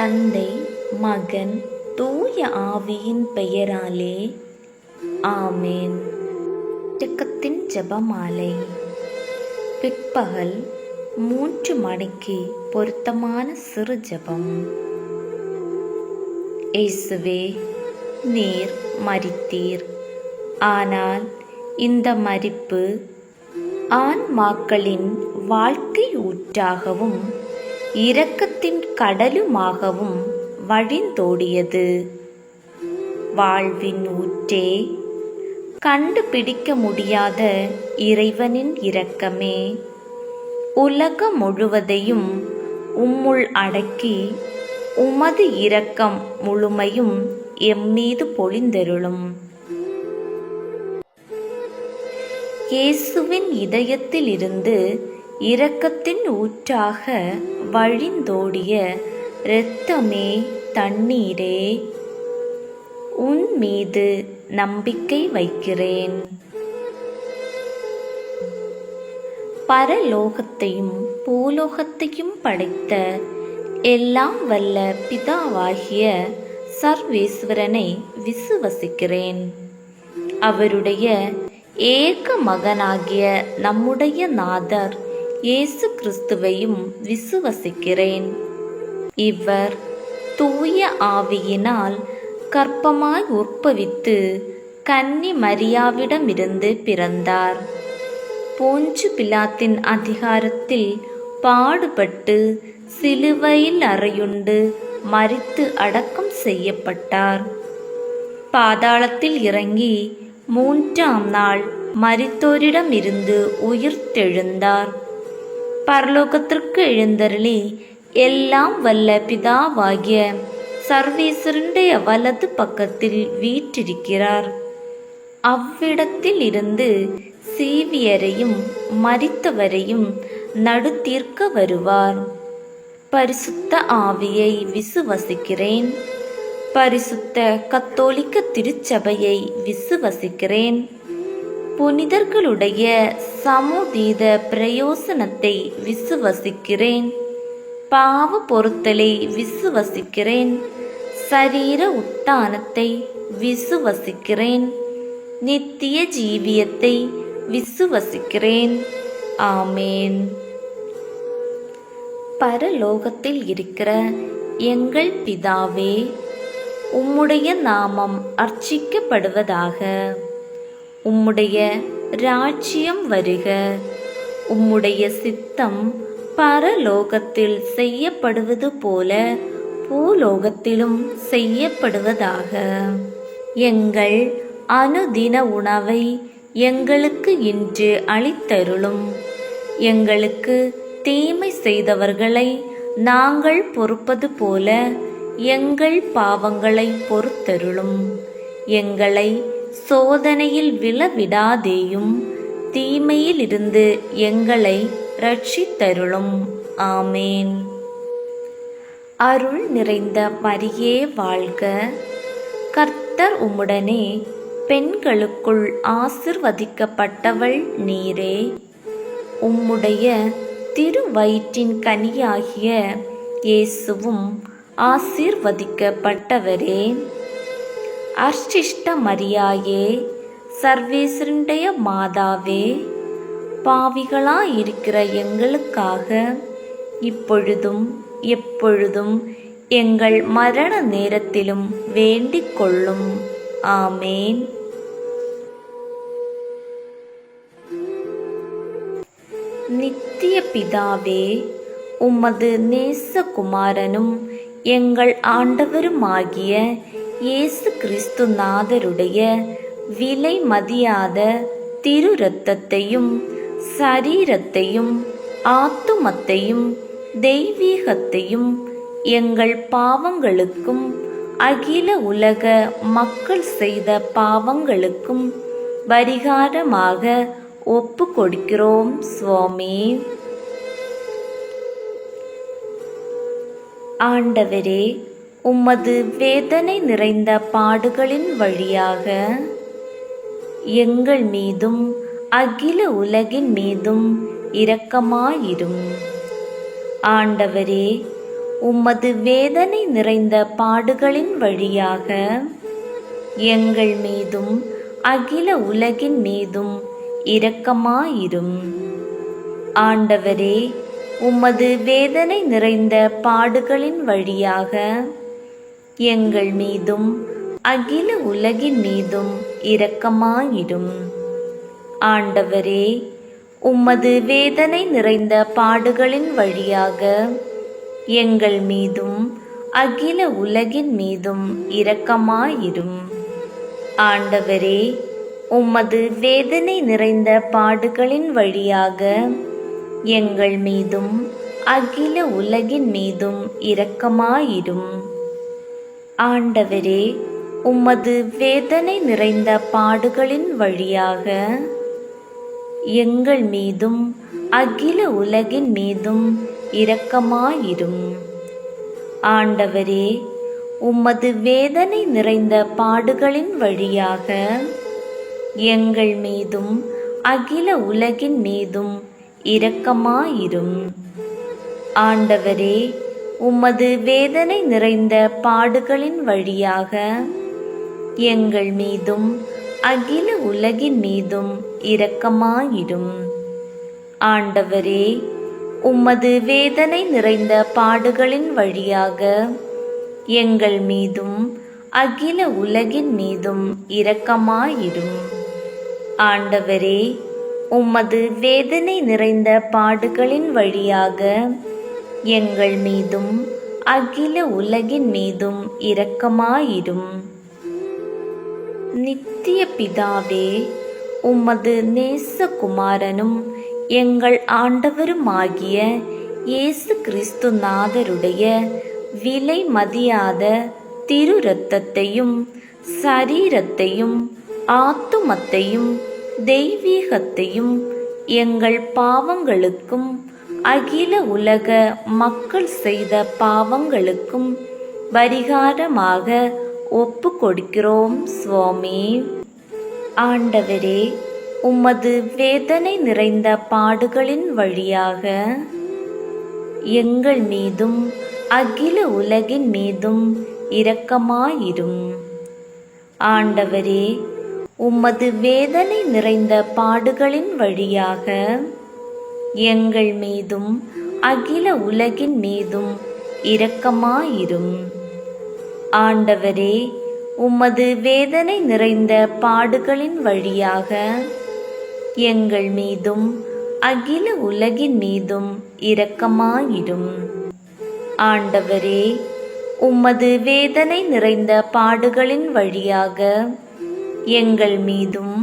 தந்தை, மகன், தூய ஆவியின் பெயராலே ஆமேன். இரக்கத்தின் ஜெபமாலை. பிற்பகல் 3 மணிக்கு பொருத்தமான சிறு ஜெபம். இயேசுவே, நீர் மரித்தீர். ஆனால் இந்த மரிப்பு ஆன்மாக்களின் வாழ்க்கை ஊற்றாகவும் இரக்கத்தின் கடலுமாகவும் வழிந்தோடியது. வாழ்வின் ஊற்றே, கண்டுபிடிக்க முடியாத இறைவனின் இரக்கமே, உலகம் முழுவதையும் உம்முள் அடக்கி உமது இரக்கம் முழுமையும் எம்மீது பொழிந்தருளும். இயேசுவின் இதயத்தில் இருந்து இரக்கத்தின் ஊற்றாக வழிந்தோடிய இரத்தமே, தண்ணீரே, உன் மீது நம்பிக்கை வைக்கிறேன். பரலோகத்தையும் பூலோகத்தையும் படைத்த எல்லாம் வல்ல பிதாவாகிய சர்வேஸ்வரனை விசுவசிக்கிறேன். அவருடைய ஏக மகனாகிய நம்முடைய நாதர் இயேசு கிறிஸ்துவையும் விசுவசிக்கிறேன். இவர் தூய ஆவியினால் கர்ப்பமாய் உற்பவித்து கன்னி மரியாவிடமிருந்து பிறந்தார். போஞ்சு பிலாத்தின் அதிகாரத்தில் பாடுபட்டு சிலுவையில் அறையுண்டு மரித்து அடக்கம் செய்யப்பட்டார். பாதாளத்தில் இறங்கி 3ஆம் நாள் மரித்தோரிடமிருந்து உயிர்த்தெழுந்தார். பரலோகத்திற்கு எழுந்தருளி எல்லாம் வல்ல பிதாவாகிய சர்வேஸ்வரனுடைய வலது பக்கத்தில் வீற்றிருக்கிறார். அவ்விடத்தில் இருந்து சீவியரையும் மரித்தவரையும் நடுத்தீர்க்க வருவார். பரிசுத்த ஆவியை விசுவசிக்கிறேன். பரிசுத்த கத்தோலிக்க திருச்சபையை விசுவசிக்கிறேன். புனிதர்களுடைய சமூதீத பிரயோசனத்தை விசுவசிக்கிறேன். பாவ பொறுத்தலை விசுவசிக்கிறேன். சரீர உத்தானத்தை விசுவசிக்கிறேன். நித்திய ஜீவியத்தை விசுவசிக்கிறேன். ஆமேன். பரலோகத்தில் இருக்கிற எங்கள் பிதாவே, உம்முடைய நாமம் அர்ச்சிக்கப்படுவதாக. உம்முடைய ராஜ்யம் வருக. உம்முடைய சித்தம் பரலோகத்தில் செய்யப்படுவது போல பூலோகத்திலும் செய்யப்படுவதாக. எங்கள் அனுதின உணவை எங்களுக்கு இன்று அளித்தருளும். எங்களுக்கு தீமை செய்தவர்களை நாங்கள் பொறுப்பது போல எங்கள் பாவங்களை பொறுத்தருளும். எங்களை சோதனையில் விழவிடாதேயும், தீமையிலிருந்து எங்களை இரட்சித்தருளும். ஆமேன். அருள் நிறைந்த மரியே வாழ்க. கர்த்தர் உம்முடனே, பெண்களுக்குள் ஆசிர்வதிக்கப்பட்டவள் நீரே. உம்முடைய திருவயிற்றின் கனியாகிய இயேசுவும் ஆசீர்வதிக்கப்பட்டவரே. அர்ச்சிஷ்ட மரியாயே, சர்வேஸ்வரனுடைய மாதாவே, பாவிகளாயிருக்கிற எங்களுக்காக இப்பொழுதும் எப்பொழுதும் எங்கள் மரண நேரத்திலும் வேண்டிக் கொள்ளும். ஆமேன். நித்திய பிதாவே, உமது நேசகுமாரனும் எங்கள் ஆண்டவருமாகிய இயேசு கிறிஸ்து நாதருடைய விலை மதியாத திரு இரத்தத்தையும் சரீரத்தையும் ஆத்துமத்தையும் தெய்வீகத்தையும் எங்கள் பாவங்களுக்கும் அகில உலக மக்கள் செய்த பாவங்களுக்கும் பரிகாரமாக ஒப்பு கொடுக்கிறோம் சுவாமி. ஆண்டவரே, உமது வேதனை நிறைந்த பாடுகளின் வழியாக எங்கள் மீதும் அகில உலகின் மீதும் இரக்கமாயிரும். ஆண்டவரே, உமது வேதனை நிறைந்த பாடுகளின் வழியாக எங்கள் மீதும் அகில உலகின் மீதும் இரக்கமாயிரும். ஆண்டவரே, உமது வேதனை நிறைந்த பாடுகளின் வழியாக எங்கள் மீதும் அகில உலகின் மீதும் இரக்கமாயிரும். ஆண்டவரே, உமது வேதனை நிறைந்த பாடுகளின் வழியாக எங்கள் மீதும் அகில உலகின் மீதும் இரக்கமாயிரும். ஆண்டவரே, உமது வேதனை நிறைந்த பாடுகளின் வழியாக எங்கள் மீதும் அகில உலகின் மீதும் இரக்கமாயிரும். ஆண்டவரே, உமது வேதனை நிறைந்த பாடுகளின் வழியாக எங்கள் மீதும் அகில உலகின் மீதும் இரக்கமாயிரும். ஆண்டவரே, உமது வேதனை நிறைந்த பாடுகளின் வழியாக எங்கள் மீதும் அகில உலகின் மீதும் இரக்கமாயிரும். ஆண்டவரே, உமது வேதனை நிறைந்த பாடுகளின் வழியாக எங்கள் மீதும் அகில உலகின் மீதும் இரக்கமாயிரும். ஆண்டவரே, உமது வேதனை நிறைந்த பாடுகளின் வழியாக எங்கள் மீதும் அகில உலகின் மீதும் இரக்கமாயிரும். ஆண்டவரே, உமது வேதனை நிறைந்த பாடுகளின் வழியாக எங்கள் மீதும் அகில உலகின் மீதும் இரக்கமாயிரும். நித்திய பிதாவே, உமது நேசகுமாரனும் எங்கள் ஆண்டவருமாகிய இயேசு கிறிஸ்து நாதருடைய விலை மதியாத திரு இரத்தத்தையும் சரீரத்தையும் ஆத்துமத்தையும் தெய்வீகத்தையும் எங்கள் பாவங்களுக்கும் அகில உலக மக்கள் செய்த பாவங்களுக்கும் பரிகாரமாக ஒப்பு கொடுக்கிறோம் சுவாமி. ஆண்டவரே, உமது வேதனை நிறைந்த பாடுகளின் வழியாக எங்கள் மீதும் அகில உலகின் மீதும் இரக்கமாயிரும். ஆண்டவரே, உமது வேதனை நிறைந்த பாடுகளின் வழியாக எங்கள் மீதும் அகில உலகின் மீதும் இரக்கமாயிரும். ஆண்டவரே, உமது வேதனை நிறைந்த பாடுகளின் வழியாக எங்கள் மீதும் அகில உலகின் மீதும் இரக்கமாயிரும். ஆண்டவரே, உமது வேதனை நிறைந்த பாடுகளின் வழியாக எங்கள் மீதும்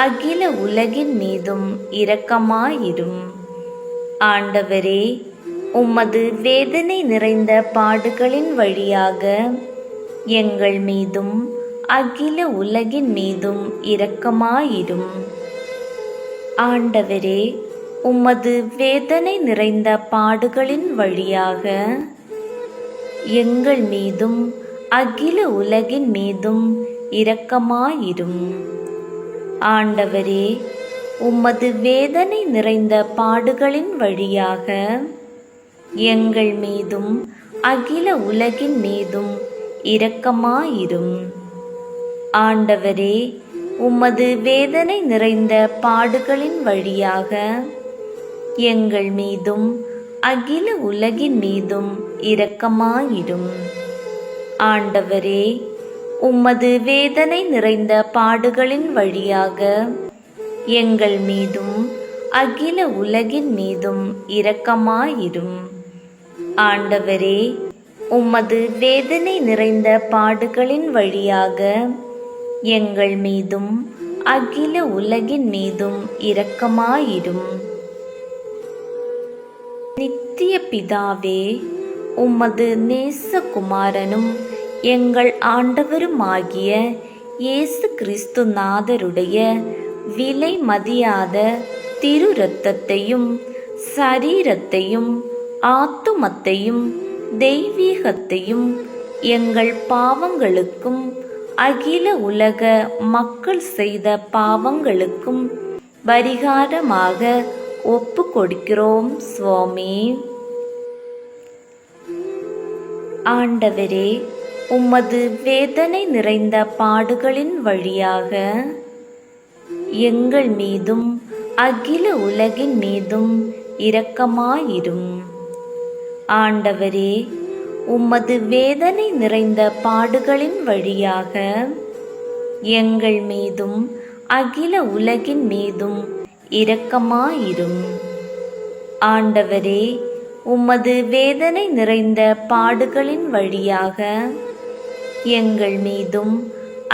அகில உலகின் மீதும் இரக்கமாயிரும். ஆண்டவரே, உமது வேதனை நிறைந்த பாடுகளின் வழியாக எங்கள் மீதும் அகில உலகின் மீதும் இரக்கமாயிரும். ஆண்டவரே, உமது வேதனை நிறைந்த பாடுகளின் வழியாக எங்கள் மீதும் அகில உலகின் மீதும் இரக்கமாயிரும். ஆண்டவரே, உமது வேதனை நிறைந்த பாடுகளின் வழியாக எங்கள் மீதும் அகில உலகின் மீதும் இரக்கமாயிரும். ஆண்டவரே, உமது வேதனை நிறைந்த பாடுகளின் வழியாக எங்கள் மீதும் அகில உலகின் மீதும் இரக்கமாயிரும். ஆண்டவரே, உமது வேதனை நிறைந்த பாடுகளின் வழியாக எங்கள் மீதும் அகில உலகின் மீதும் இரக்கமாயிரும். ஆண்டவரே, உமது வேதனை நிறைந்த பாடுகளின் வழியாக எங்கள் மீதும் அகில உலகின் மீதும் இரக்கமாயிரும். நித்திய பிதாவே, உமது நேசகுமாரனும் எங்கள் ஆண்டவருமாகிய இயேசு கிறிஸ்து நாதருடைய விலை மதியாத திரு இரத்தத்தையும் சரீரத்தையும் ஆத்துமத்தையும் தெய்வீகத்தையும் எங்கள் பாவங்களுக்கும் அகில உலக மக்கள் செய்த பாவங்களுக்கும் பரிகாரமாக ஒப்பு கொடுக்கிறோம் சுவாமி. ஆண்டவரே, உமது வேதனை நிறைந்த பாடுகளின் வழியாக எங்கள் மீதும் அகில உலகின் மீதும் இரக்கமாயிரும். ஆண்டவரே, உமது வேதனை நிறைந்த பாடுகளின் வழியாக எங்கள் மீதும் அகில உலகின் மீதும் இரக்கமாயிரும். ஆண்டவரே, உமது வேதனை நிறைந்த பாடுகளின் வழியாக எங்கள் மீதும்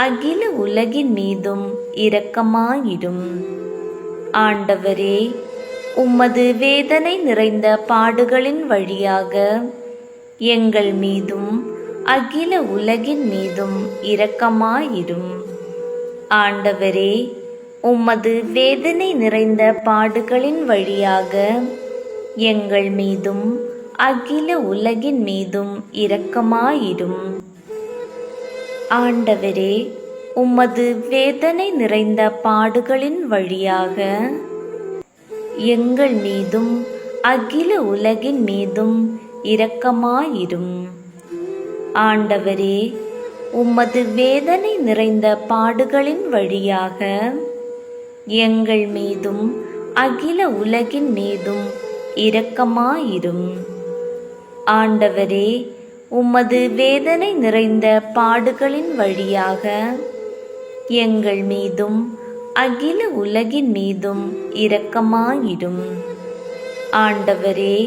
அகில உலகின் மீதும் இரக்கமாயிரும். ஆண்டவரே, உமது வேதனை நிறைந்த பாடுகளின் வழியாக எங்கள் மீதும் அகில உலகின் மீதும் இரக்கமாயிரும். ஆண்டவரே, உமது வேதனை நிறைந்த பாடுகளின் வழியாக எங்கள் மீதும் அகில உலகின் மீதும் இரக்கமாயிரும். ஆண்டவரே, உமது வேதனை நிறைந்த பாடுகளின் வழியாக எங்கள் மீதும் அகில உலகின் மீதும் இரக்கமாயிரும். ஆண்டவரே, உமது வேதனை நிறைந்த பாடுகளின் வழியாக எங்கள் மீதும் அகில உலகின் மீதும் இரக்கமாயிரும். ஆண்டவரே, உமது வேதனை நிறைந்த பாடுகளின் வழியாக எங்கள் மீதும் அகில உலகின் மீதும் இரக்கமாயிரும். ஆண்டவரே,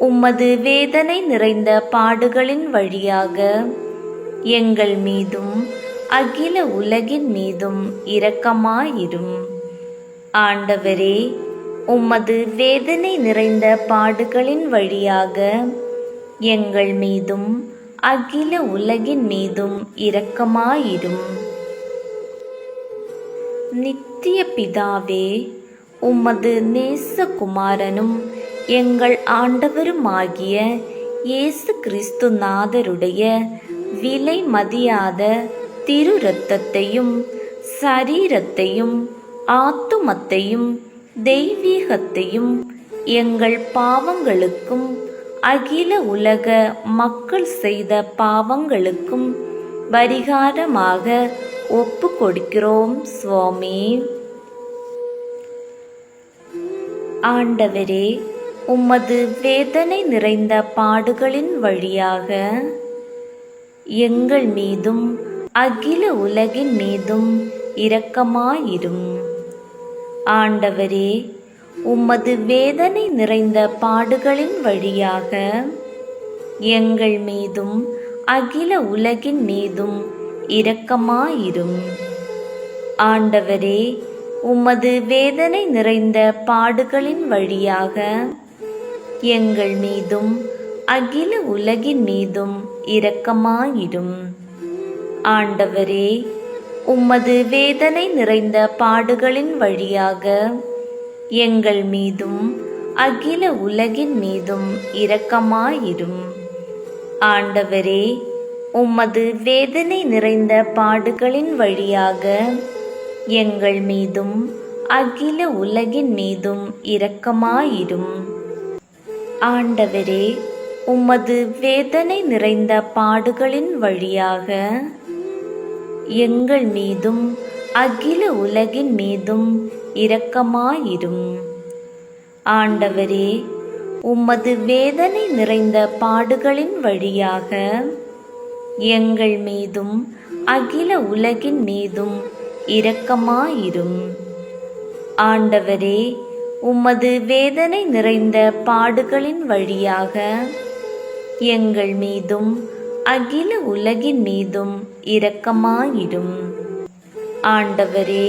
உமது வேதனை நிறைந்த பாடுகளின் வழியாக எங்கள் மீதும் அகில உலகின் மீதும் இரக்கமாயிரும். ஆண்டவரே, உமது வேதனை நிறைந்த பாடுகளின் வழியாக எங்கள் மீதும் அகில உலகின் மீதும் இரக்கமாயிரும். நித்திய பிதாவே, உமது நேசகுமாரனும் எங்கள் ஆண்டவருமாகிய இயேசு கிறிஸ்து நாதருடைய விலை மதியாத திரு இரத்தத்தையும் சரீரத்தையும் ஆத்துமத்தையும் தெய்வீகத்தையும் எங்கள் பாவங்களுக்கும் அகில உலக மக்கள் செய்த பாவங்களுக்கும் பரிகாரமாக ஒப்பு கொடுக்கிறோம் சுவாமி. ஆண்டவரே, உமது வேதனை நிறைந்த பாடுகளின் வழியாக எங்கள் மீதும் அகில உலகின் மீதும் இரக்கமாயிரும். ஆண்டவரே, உமது வேதனை நிறைந்த பாடுகளின் வழியாக எங்கள் மீதும் அகில உலகின் மீதும் இரக்கமாயிரும். ஆண்டவரே, உமது வேதனை நிறைந்த பாடுகளின் வழியாக எங்கள் மீதும் அகில உலகின் மீதும் இரக்கமாயிரும். ஆண்டவரே, உமது வேதனை நிறைந்த பாடுகளின் வழியாக எங்கள் மீதும் அகில உலகின் மீதும் இரக்கமாயிரும். ஆண்டவரே, உமது வேதனை நிறைந்த பாடுகளின் வழியாக எங்கள் மீதும் அகில உலகின் மீதும் இரக்கமாயிரும். ஆண்டவரே, உமது வேதனை நிறைந்த பாடுகளின் வழியாக எங்கள் மீதும் அகில உலகின் மீதும் இரக்கமாயிரும். ஆண்டவரே, உமது வேதனை நிறைந்த பாடுகளின் வழியாக எங்கள் மீதும் அகில உலகின் மீதும் இரக்கமாயிரும். ஆண்டவரே, உமது வேதனை நிறைந்த பாடுகளின் வழியாக எங்கள் மீதும் அகில உலகின் மீதும் இரக்கமாயிரும். ஆண்டவரே,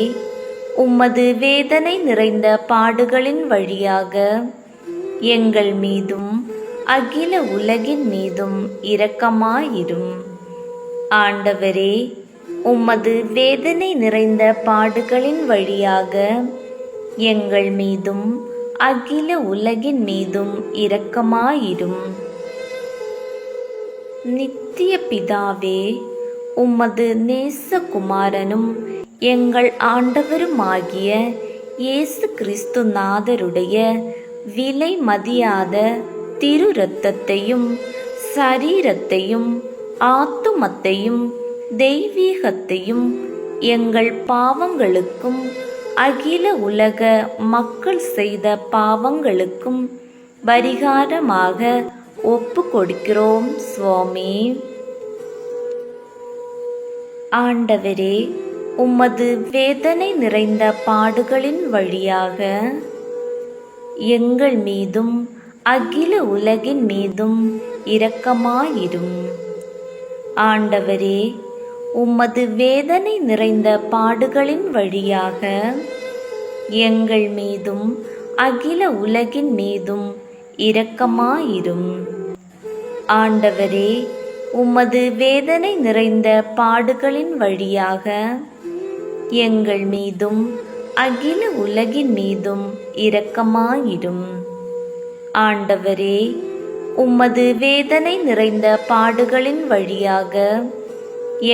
உமது வேதனை நிறைந்த பாடுகளின் வழியாக எங்கள் மீதும் அகில உலகின் மீதும் இரக்கமாயிரும். ஆண்டவரே, உமது வேதனை நிறைந்த பாடுகளின் வழியாக எங்கள் மீதும் அகில உலகின் மீதும் இரக்கமாயிரும். நித்திய பிதாவே, உமது நேசகுமாரனும் எங்கள் ஆண்டவருமாகிய இயேசு கிறிஸ்து நாதருடைய விலை மதியாத திரு இரத்தத்தையும் சரீரத்தையும் ஆத்துமத்தையும் தெய்வீகத்தையும் எங்கள் பாவங்களுக்கும் அகில உலக மக்கள் செய்த பாவங்களுக்கும் பரிகாரமாக ஒப்பு கொடுக்கிறோம் சுவாமி. ஆண்டவரே, உமது வேதனை நிறைந்த பாடுகளின் வழியாக எங்கள் மீதும் அகில உலகின் மீதும் இரக்கமாயிரும். ஆண்டவரே, உமது வேதனை நிறைந்த பாடுகளின் வழியாக எங்கள் மீதும் அகில உலகின் மீதும் இரக்கமாயிரும். ஆண்டவரே, உமது வேதனை நிறைந்த பாடுகளின் வழியாக எங்கள் மீதும் அகில உலகின் மீதும் இரக்கமாயிரும். ஆண்டவரே, உமது வேதனை நிறைந்த பாடுகளின் வழியாக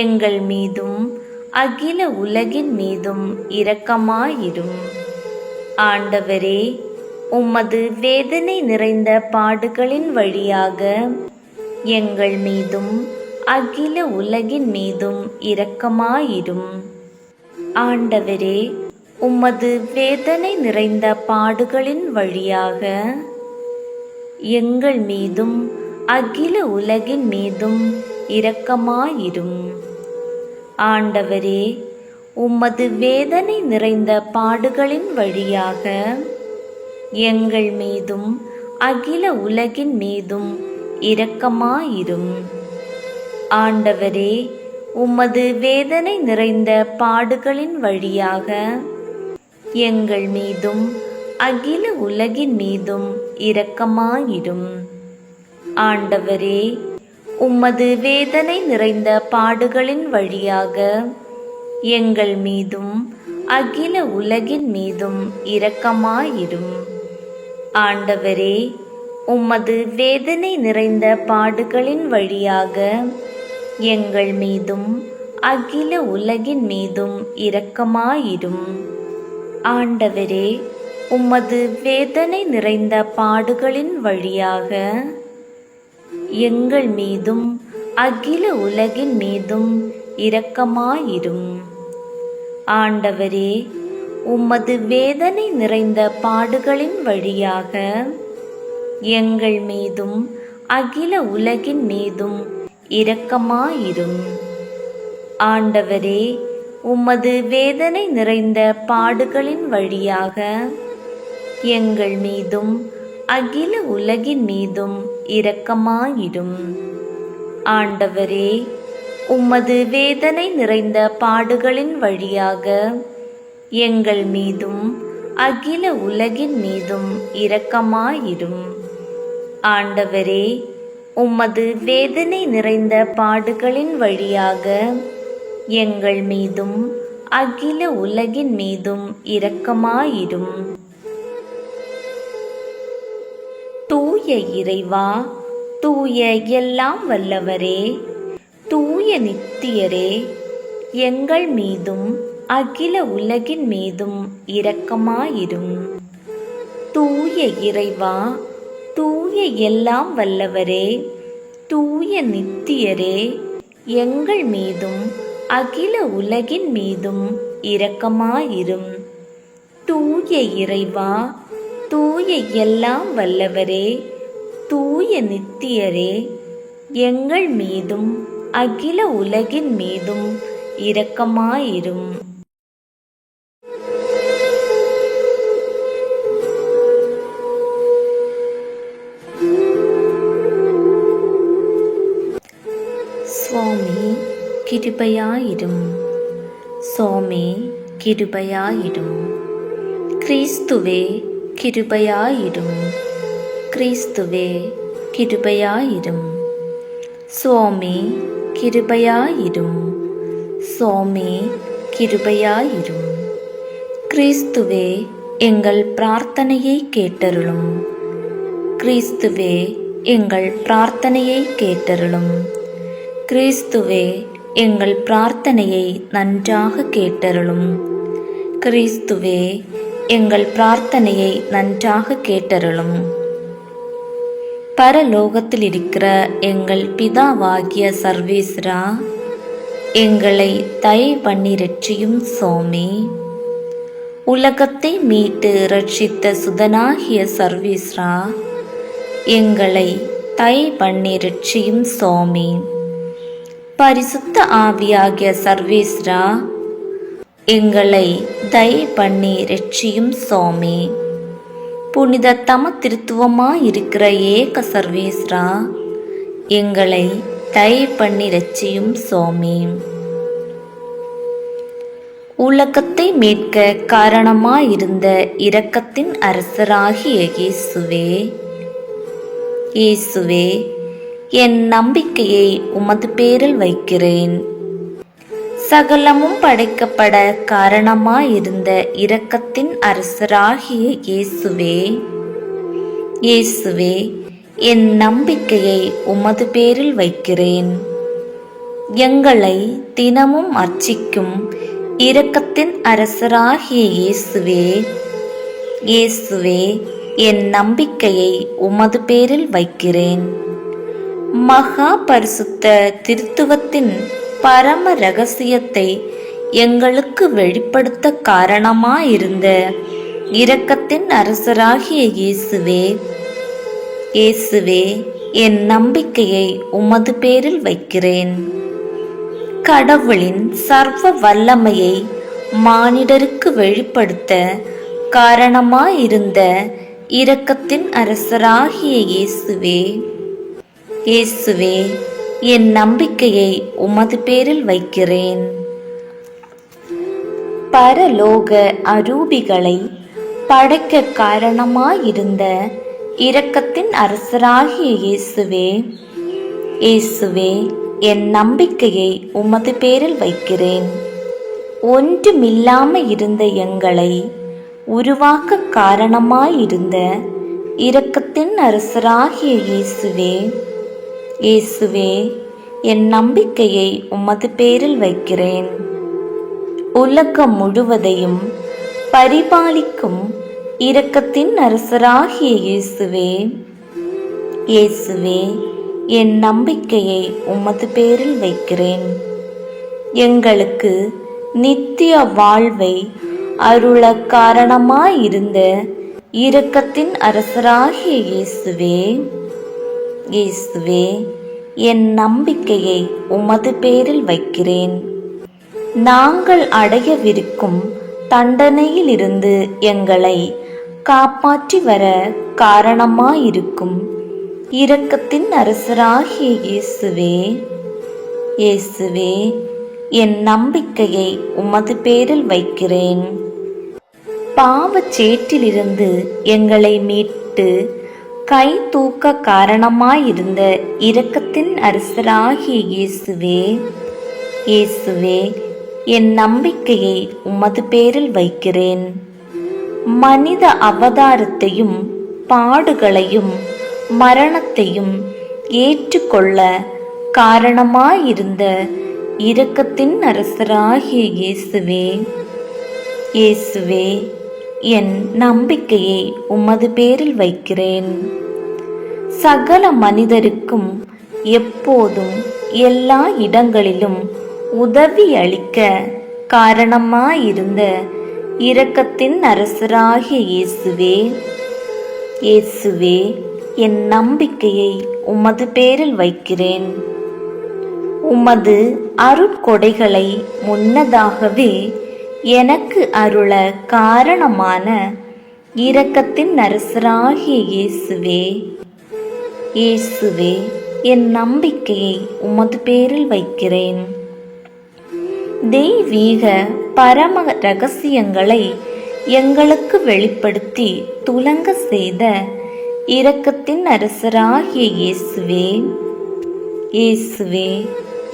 எங்கள் மீதும் அகில உலகின் மீதும் இரக்கமாயிரும். ஆண்டவரே, உமது வேதனை நிறைந்த பாடுகளின் வழியாக எங்கள் மீதும் அகில உலகின் மீதும் இரக்கமாயிரும். ஆண்டவரே, உமது வேதனை நிறைந்த பாடுகளின் வழியாக எங்கள் மீதும் அகில உலகின் மீதும் இரக்கமாயிரும். ஆண்டவரே, உமது வேதனை நிறைந்த பாடுகளின் வழியாக எங்கள் மீதும் அகில உலகின் மீதும் இரக்கமாயிரும். ஆண்டவரே, உமது வேதனை நிறைந்த பாடுகளின் வழியாக எங்கள் மீதும் அகில உலகின் மீதும் இரக்கமாயிரும். ஆண்டவரே, உமது வேதனை நிறைந்த பாடுகளின் வழியாக எங்கள் மீதும் அகில உலகின் மீதும் இரக்கமாயிரும். ஆண்டவரே, உமது வேதனை நிறைந்த பாடுகளின் வழியாக எங்கள் மீதும் அகில உலகின் மீதும் இரக்கமாயிரும். ஆண்டவரே, உமது வேதனை நிறைந்த பாடுகளின் வழியாக எங்கள் மீதும் அகில உலகின் மீதும் இரக்கமாயிரும். ஆண்டவரே, உமது வேதனை நிறைந்த பாடுகளின் வழியாக எங்கள் மீதும் அகில உலகின் மீதும் இரக்கமாயிரும். ஆண்டவரே, உமது வேதனை நிறைந்த பாடுகளின் வழியாக எங்கள் மீதும் அகில உலகின் மீதும் இரக்கமாயிரும். ஆண்டவரே, உமது வேதனை நிறைந்த பாடுகளின் வழியாக எங்கள் மீதும் அகில உலகின் மீதும் இரக்கமாயிரும். ஆண்டவரே, உமது வேதனை நிறைந்த பாடுகளின் வழியாக எங்கள் மீதும் அகில உலகின் மீதும் இரக்கமாயிரும். தூய இறைவா, தூய எல்லாம் வல்லவரே, தூய நித்தியரே, எங்கள் மீதும் அகில உலகின் மீதும் இரக்கமாயிரும். தூய இறைவா, தூய எல்லாம் வல்லவரே, தூய நித்தியரே, எங்கள் மீதும் அகில உலகின் மீதும் இரக்கமாயிரும். தூய இறைவா, தூய எல்லாம் வல்லவரே, தூய நித்தியரே, எங்கள் மீதும் அகில உலகின் மீதும் இரக்கமாயிரும். சுவாமி கிருபையாயிரும். சுவாமி கிருபையாயிரும். கிறிஸ்துவே கிருபையாயிரும். கிறிஸ்துவே கிருபையாயிரும். சுவாமி கிருபையாயிரும். சுவாமி கிருபையாயிரும். கிறிஸ்துவே எங்கள் பிரார்த்தனையை கேட்டருளும். கிறிஸ்துவே எங்கள் பிரார்த்தனையை கேட்டருளும். கிறிஸ்துவே எங்கள் பிரார்த்தனையை நன்றாக கேட்டருளும். கிறிஸ்துவே எங்கள் பிரார்த்தனையை நன்றாக கேட்டருளும். பரலோகத்தில் இருக்கிற எங்கள் பிதாவாகிய சர்வேஸ்வரா, எங்களை தயை பண்ணி ரட்சியும் சுவாமி. உலகத்தை மீட்டு ரட்சித்த சுதனாகிய சர்வேஸ்வரா, எங்களை தயை பண்ணி ரட்சியும் சுவாமி. பரிசுத்த ஆவியாகிய சர்வேஸ்வரா, எங்களை தயை பண்ணி ரட்சியும் சுவாமி. புனித தம திருத்துவமாயிருக்கிற ஏக சர்வேஸ்வரா, எங்களை தயை பண்ணி ரட்சியும் சுவாமி. உலகத்தை மீட்க காரணமாயிருந்த இரக்கத்தின் அரசராகிய இயேசுவே, இயேசுவே, என் நம்பிக்கையை உமது பேரில் வைக்கிறேன். சகலமும் படைக்கப்பட காரணமாயிருந்த இரக்கத்தின் அரசராகிய இயேசுவே, இயேசுவே, என் நம்பிக்கையை உமது பேரில் வைக்கிறேன். எங்களை தினமும் அர்ச்சிக்கும் இரக்கத்தின் அரசராகிய இயேசுவே, இயேசுவே, என் நம்பிக்கையை உமது பேரில் வைக்கிறேன். மகா பரிசுத்த திருத்துவத்தின் பரம இரகசியத்தை எங்களுக்கு வெளிப்படுத்த காரணமாயிருந்த இரக்கத்தின் அரசராகிய இயேசுவே, இயேசுவே, என் நம்பிக்கையை உமது பேரில் வைக்கிறேன். கடவுளின் சர்வ வல்லமையை மானிடருக்கு வெளிப்படுத்த காரணமாயிருந்த இரக்கத்தின் அரசராகிய இயேசுவே, இயேசுவே, என் நம்பிக்கையை உமது பேரில் வைக்கிறேன். பரலோக அரூபிகளை படைக்க காரணமாயிருந்த இரக்கத்தின் அரசராகிய இயேசுவே, இயேசுவே, என் நம்பிக்கையை உமது பேரில் வைக்கிறேன். ஒன்றுமில்லாமல் இருந்த எங்களை உருவாக்க காரணமாயிருந்த இரக்கத்தின் அரசராகிய இயேசுவே, இயேசுவே, என் நம்பிக்கையை உமது பேரில் வைக்கிறேன். உலகம் முழுவதையும் பரிபாலிக்கும் இரக்கத்தின் அரசராகிய இயேசுவே, இயேசுவே, என் நம்பிக்கையை உமது பேரில் வைக்கிறேன். எங்களுக்கு நித்திய வாழ்வை அருள காரணமாயிருந்த இரக்கத்தின் அரசராகிய இயேசுவே, இயேசுவே, என் நம்பிக்கையை உமது பேரில் வைக்கிறேன். நாங்கள் அடையவிருக்கும் தண்டனையிலிருந்து எங்களை காப்பாற்றி வர காரணமாயிருக்கும் இரக்கத்தின் அரசராகிய இயேசுவே, இயேசுவே, என் நம்பிக்கையை உமது பேரில் வைக்கிறேன். பாவச்சேற்றிலிருந்து எங்களை மீட்டு கை தூக்க காரணமாயிருந்த இரக்கத்தின் அரசராகிய இயேசுவே, இயேசுவே, என் நம்பிக்கையை உமது பேரில் வைக்கிறேன். மனித அவதாரத்தையும் பாடுகளையும் மரணத்தையும் ஏற்றுக்கொள்ள காரணமாயிருந்த இரக்கத்தின் அரசராகிய இயேசுவே, இயேசுவே, என் நம்பிக்கையை உமது பேரில் வைக்கிறேன். சகல மனிதருக்கும் எப்போதும் எல்லா இடங்களிலும் உதவி அளிக்க காரணமாயிருந்த இரக்கத்தின் அரசராகிய இயேசுவே, இயேசுவே, என் நம்பிக்கையை உமது பேரில் வைக்கிறேன். உமது அருட்கொடைகளை முன்னதாகவே எனக்கு அருள காரணமான இரக்கத்தின் அரசராகிய இயேசுவே, இயேசுவே, என் நம்பிக்கையை உமது பேரில் வைக்கிறேன். தெய்வீக பரம இரகசியங்களை எங்களுக்கு வெளிப்படுத்தி துலங்க செய்த இரக்கத்தின் அரசராகிய இயேசுவே, இயேசுவே,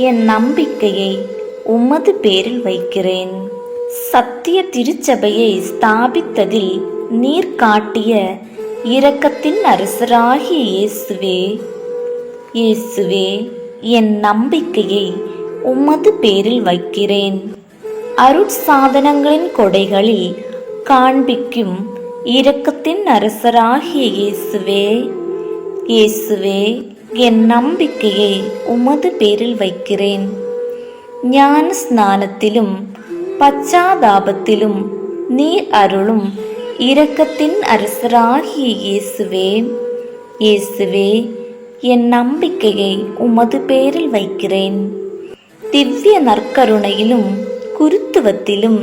என் நம்பிக்கையை உமது பேரில் வைக்கிறேன். சத்திய திருச்சபையை ஸ்தாபித்ததில் நீர் காட்டிய இரக்கத்தின் அரசராகிய இயேசுவே, இயேசுவே, என் நம்பிக்கையை உமது பேரில் வைக்கிறேன். அருட்சாதனங்களின் கொடைகளில் காண்பிக்கும் இரக்கத்தின் அரசராகிய இயேசுவே, இயேசுவே, என் நம்பிக்கையை உமது பேரில் வைக்கிறேன். ஞான ஸ்நானத்திலும் பச்சாதாபத்திலும் நீர் அருளும் இரக்கத்தின் அரசராகிய இயேசுவே, இயேசுவே, என் நம்பிக்கையை உமது பேரில் வைக்கிறேன். திவ்ய நற்கருணையிலும் குருத்துவத்திலும்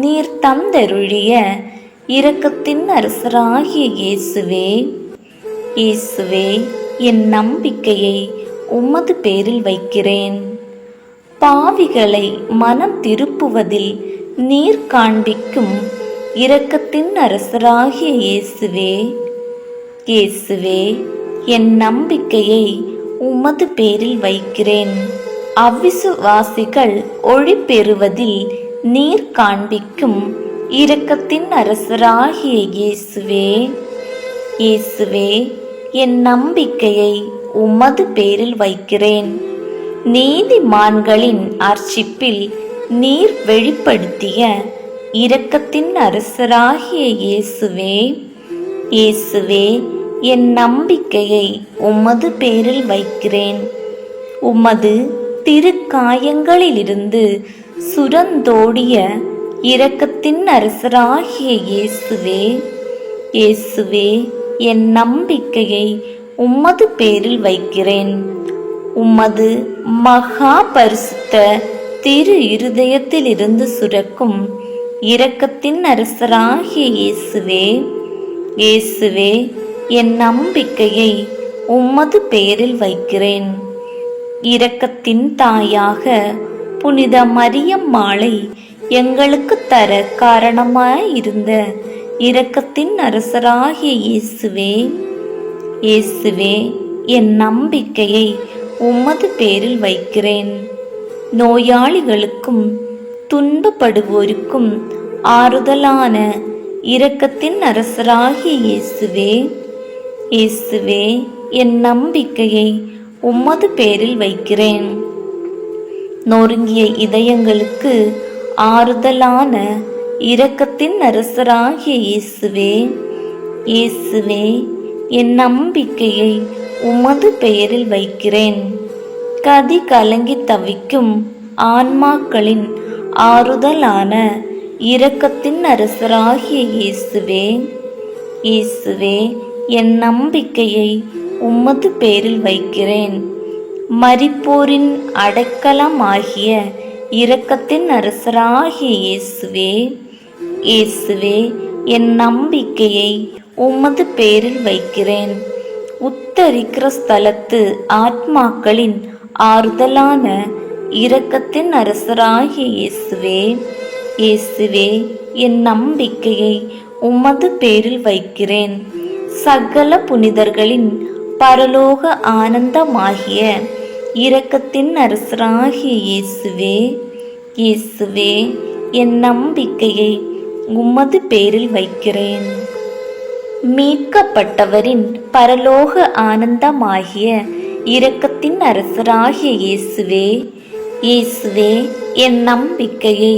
நீர் தந்தருளிய இரக்கத்தின் அரசராகிய இயேசுவே, இயேசுவே, என் நம்பிக்கையை உமது பேரில் வைக்கிறேன். பாவிகளை மனம் திருப்புவதில் நீர் காண்பிக்கும் இரக்கத்தின் அரசராகிய இயேசுவே, இயேசுவே, என் நம்பிக்கையை உமது பேரில் வைக்கிறேன். அவிசுவாசிகள் ஒளி பெறுவதில் நீர் காண்பிக்கும் இரக்கத்தின் அரசராகிய இயேசுவே, இயேசுவே, என் நம்பிக்கையை உமது பேரில் வைக்கிறேன். நீதிமான்களின் அர்ச்சிப்பில் நீர் வெளிப்படுத்திய இரக்கத்தின் அரசராகிய இயேசுவே, இயேசுவே, என் நம்பிக்கையை உமது பேரில் வைக்கிறேன். உமது திருக்காயங்களிலிருந்து சுரந்தோடிய இரக்கத்தின் அரசராகிய இயேசுவே, இயேசுவே, என் நம்பிக்கையை உமது பேரில் வைக்கிறேன். உமது மகா பரிசுத்த திரு இருதயத்திலிருந்து சுரக்கும் இரக்கத்தின் அரசராகிய இயேசுவே, இயேசுவே, என் நம்பிக்கையை உமது பேரில் வைக்கிறேன். இரக்கத்தின் தாயாக புனித மரியம்மாளை எங்களுக்கு தர காரணமாயிருந்த இரக்கத்தின் அரசராகிய இயேசுவே, இயேசுவே, என் நம்பிக்கையை உமது பேரில் வைக்கிறேன். நோயாளிகளுக்கும் துன்பப்படுவோருக்கும் ஆறுதலான இரக்கத்தின் அரசராகிய இயேசுவே, இயேசுவே, என் நம்பிக்கையை உமது பேரில் வைக்கிறேன். நொறுங்கிய இதயங்களுக்கு ஆறுதலான இரக்கத்தின் அரசராகிய இயேசுவே, இயேசுவே, என் நம்பிக்கையை உமது பெயரில் வைக்கிறேன். கதி கலங்கி தவிக்கும் ஆன்மாக்களின் ஆறுதலான இரக்கத்தின் அரசராகிய இயேசுவே, இயேசுவே, என் நம்பிக்கையை உமது பேரில் வைக்கிறேன். மரிப்போரின் அடைக்கலமாகிய இரக்கத்தின் அரசராகிய இயேசுவே, இயேசுவே, என் நம்பிக்கையை உமது பேரில் வைக்கிறேன். உத்தரிக்கிற ஸ்தலத்து ஆத்மாக்களின் ஆறுதலான இரக்கத்தின் அரசராகிய இயேசுவே, இயேசுவே, என் நம்பிக்கையை உமது பேரில் வைக்கிறேன். சகல புனிதர்களின் பரலோக ஆனந்தமாகிய இரக்கத்தின் அரசராகிய இயேசுவே, இயேசுவே, என் நம்பிக்கையை உமது பேரில் வைக்கிறேன். மீட்கப்பட்டவரின் பரலோக ஆனந்தமாகிய இரக்கத்தின் அரசராகிய இயேசுவே, இயேசுவே, என் நம்பிக்கையை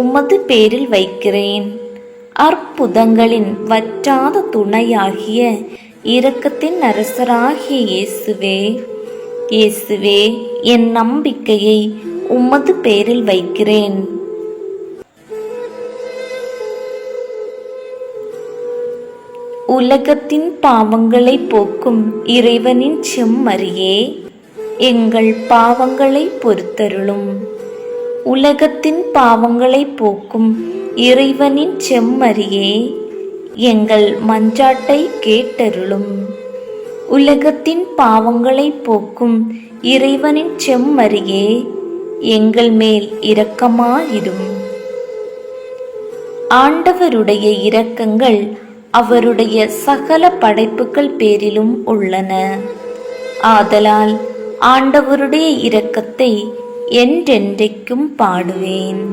உமது பேரில் வைக்கிறேன். அற்புதங்களின் வற்றாத துணையாகிய இரக்கத்தின் அரசராகிய இயேசுவே, இயேசுவே, என் நம்பிக்கையை உமது பேரில் வைக்கிறேன். உலகத்தின் பாவங்களை போக்கும் இறைவனின் செம்மறியே, எங்கள் பாவங்களை பொறுத்தருளும். உலகத்தின் பாவங்களை போக்கும் இறைவனின் செம்மறியே, எங்கள் மன்றாட்டை கேட்டருளும். உலகத்தின் பாவங்களை போக்கும் இறைவனின் செம்மறியே, எங்கள் மேல் இரக்கமாயிரும். ஆண்டவருடைய இரக்கங்கள் அவருடைய சகல படைப்புகள் பேரிலும் உள்ளன. ஆதலால் ஆண்டவருடைய இரக்கத்தை என்றென்றைக்கும் பாடுவேன்.